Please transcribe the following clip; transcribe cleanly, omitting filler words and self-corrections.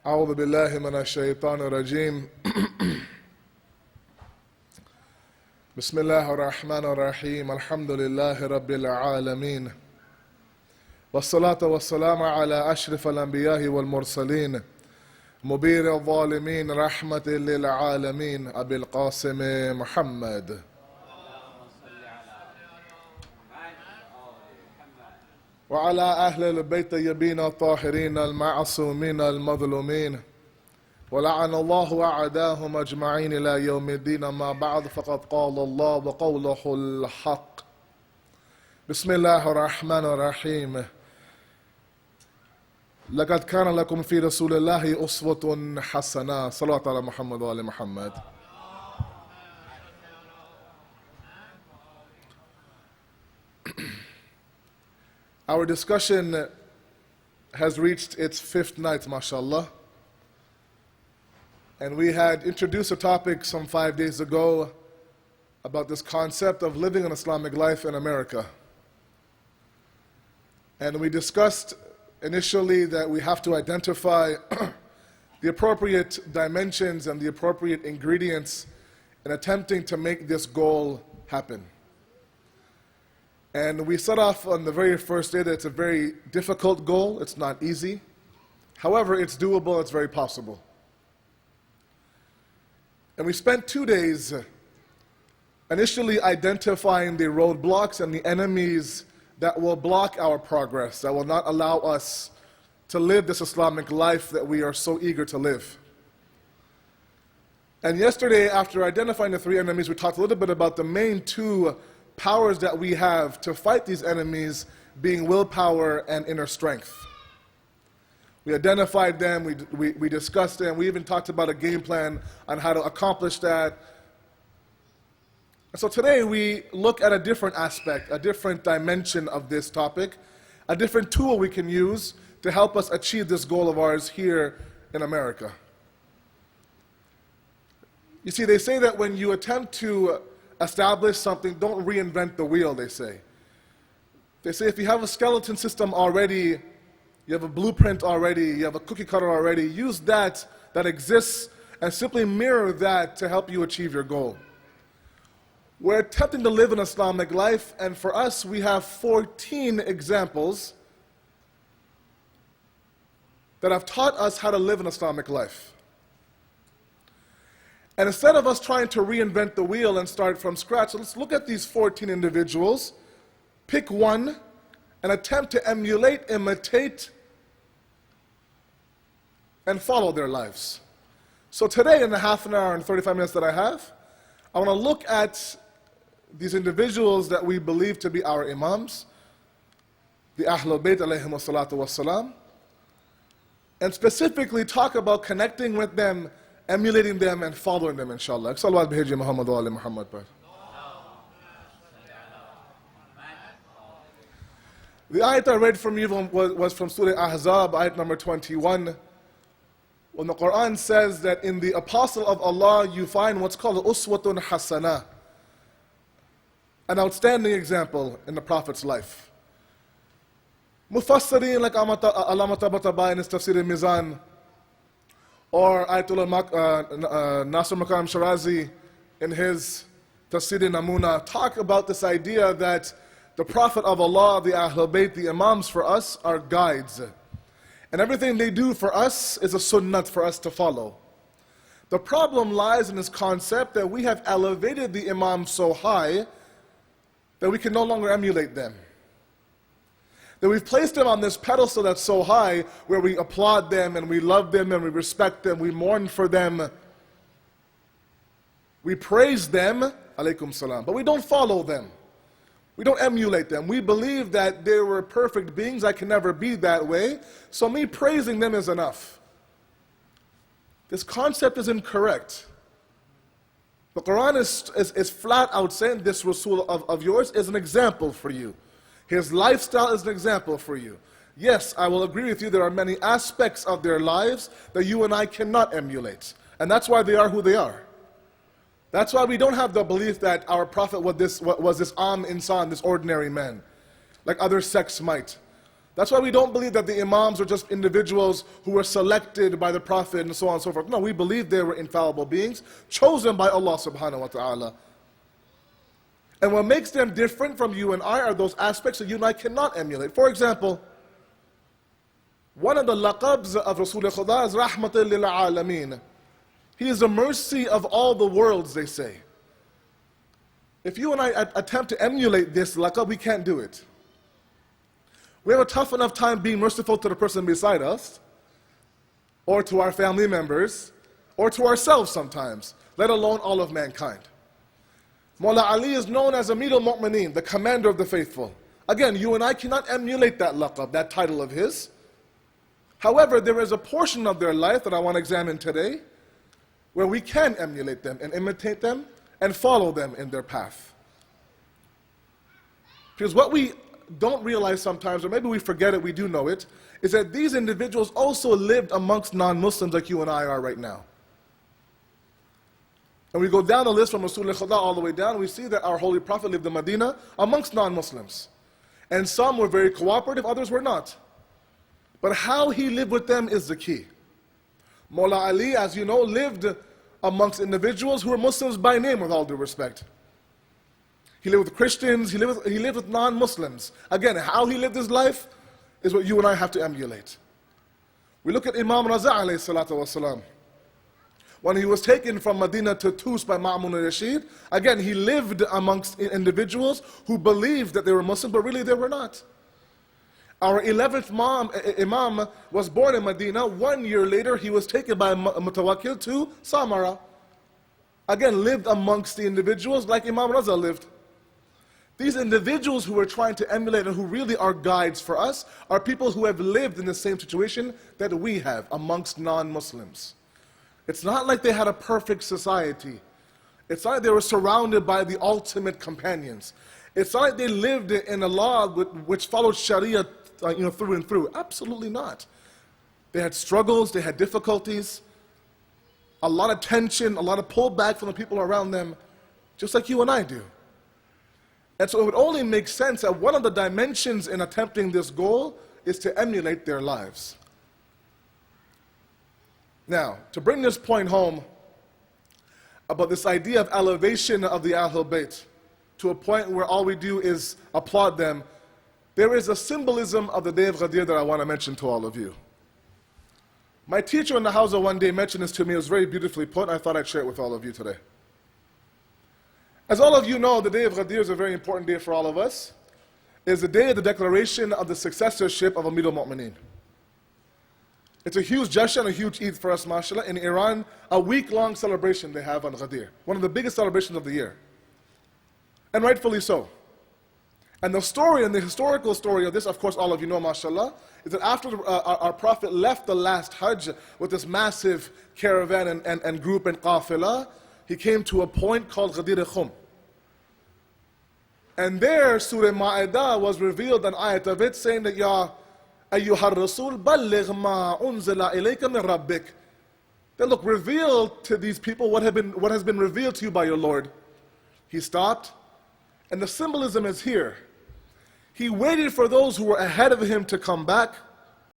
أعوذ بالله من الشيطان الرجيم بسم الله الرحمن الرحيم الحمد لله رب العالمين والصلاة والسلام على أشرف الأنبياء والمرسلين مبير الظالمين رحمة للعالمين أبي القاسم محمد وعلى أهل البيت الطيبين الطاهرين المعصومين المظلومين ولعن الله أعداهم أجمعين إلى يوم الدين. ما بعد فقد قال الله وقوله الحق. بسم الله الرحمن الرحيم. لقد كان لكم في رسول الله أسوة حسنة. صلوات على محمد وآل محمد. Our discussion has reached its fifth night, mashallah. And we had introduced a topic some 5 days ago about this concept of living an Islamic life in America. And we discussed initially that we have to identify the appropriate dimensions and the appropriate ingredients in attempting to make this goal happen. And we set off on the very first day that it's a very difficult goal, it's not easy. However, it's doable, it's very possible. And we spent 2 days initially identifying the roadblocks and the enemies that will block our progress, that will not allow us to live this Islamic life that we are so eager to live. And yesterday, after identifying the three enemies, we talked a little bit about the main two powers that we have to fight these enemies, being willpower and inner strength. We identified them, we discussed them, we even talked about a game plan on how to accomplish that. And so today we look at a different aspect, a different dimension of this topic, a different tool we can use to help us achieve this goal of ours here in America. You see, they say that when you attempt to establish something, don't reinvent the wheel, they say. They say if you have a skeleton system already, you have a blueprint already, you have a cookie cutter already, use that exists and simply mirror that to help you achieve your goal. We're attempting to live an Islamic life, and for us we have 14 examples that have taught us how to live an Islamic life. And instead of us trying to reinvent the wheel and start from scratch, let's look at these 14 individuals, pick one, and attempt to emulate, imitate, and follow their lives. So today, in the half an hour and 35 minutes that I have, I want to look at these individuals that we believe to be our imams, the Ahlul Bayt alayhimu salatu wassalam, and specifically talk about connecting with them, emulating them, and following them, inshallah. Salawat bihi Muhammad wa ali Muhammad. The ayat I read from you was from Surah Ahzab, ayat number 21. When the Quran says that in the apostle of Allah you find what's called uswatun hasana, an outstanding example in the Prophet's life. Mufassirin like Allama Tabatabai in his Tafsir al-Mizan, or Ayatollah Nasr Makam Shirazi in his Tafsir Namuna, talk about this idea that the Prophet of Allah, the Ahlul Bayt, the Imams for us are guides. And everything they do for us is a sunnat for us to follow. The problem lies in this concept that we have elevated the Imams so high that we can no longer emulate them. That we've placed them on this pedestal that's so high where we applaud them and we love them and we respect them, we mourn for them, we praise them, alaykum salam, but we don't follow them. We don't emulate them. We believe that they were perfect beings. I can never be that way, so me praising them is enough. This concept is incorrect. The Quran is flat out saying this Rasul of yours is an example for you. His lifestyle is an example for you. Yes, I will agree with you, there are many aspects of their lives that you and I cannot emulate. And that's why they are who they are. That's why we don't have the belief that our Prophet was this insan, this ordinary man, like other sects might. That's why we don't believe that the Imams were just individuals who were selected by the Prophet and so on and so forth. No, we believe they were infallible beings, chosen by Allah subhanahu wa ta'ala. And what makes them different from you and I are those aspects that you and I cannot emulate. For example, one of the laqabs of Rasulullah is Rahmatul lil Alameen. He is the mercy of all the worlds, they say. If you and I attempt to emulate this laqab, we can't do it. We have a tough enough time being merciful to the person beside us, or to our family members, or to ourselves sometimes, let alone all of mankind. Mawla Ali is known as Amir al-Mu'mineen, the commander of the faithful. Again, you and I cannot emulate that laqab, that title of his. However, there is a portion of their life that I want to examine today where we can emulate them and imitate them and follow them in their path. Because what we don't realize sometimes, or maybe we forget it, we do know it, is that these individuals also lived amongst non-Muslims like you and I are right now. And we go down the list from Rasulullah all the way down, we see that our Holy Prophet lived in Medina amongst non-Muslims. And some were very cooperative, others were not. But how he lived with them is the key. Mawla Ali, as you know, lived amongst individuals who were Muslims by name, with all due respect. He lived with Christians, he lived with non-Muslims. Again, how he lived his life is what you and I have to emulate. We look at Imam Raza alayhi salatu wasalam. When he was taken from Medina to Tus by Ma'mun al-Rashid, again, he lived amongst individuals who believed that they were Muslim, but really they were not. Our 11th Imam was born in Medina. 1 year later, he was taken by Mutawakkil to Samara. Again, lived amongst the individuals like Imam Raza lived. These individuals who we're trying to emulate and who really are guides for us are people who have lived in the same situation that we have amongst non-Muslims. It's not like they had a perfect society. It's not like they were surrounded by the ultimate companions. It's not like they lived in a law which followed Sharia through and through. Absolutely not. They had struggles, they had difficulties, a lot of tension, a lot of pullback from the people around them, just like you and I do. And so it would only make sense that one of the dimensions in attempting this goal is to emulate their lives. Now, to bring this point home about this idea of elevation of the Ahlul Bayt to a point where all we do is applaud them, there is a symbolism of the day of Ghadir that I want to mention to all of you. My teacher in the house one day mentioned this to me. It was very beautifully put. I thought I'd share it with all of you today. As all of you know, the day of Ghadir is a very important day for all of us. It is the day of the declaration of the successorship of Amir al-Mu'mineen. It's a huge gesture and a huge Eid for us, mashallah. In Iran, a week-long celebration they have on Ghadir. One of the biggest celebrations of the year. And rightfully so. And the story and the historical story of this, of course, all of you know, mashallah, is that after our Prophet left the last Hajj with this massive caravan and group and qafilah, he came to a point called Ghadir Khum. And there, Surah Ma'idah was revealed, an ayat of it, saying that, Ya ayyuhar rasul, balligh ma unzila ilayka min rabbik. Then look, reveal to these people what has been revealed to you by your Lord. He stopped, and the symbolism is here. He waited for those who were ahead of him to come back,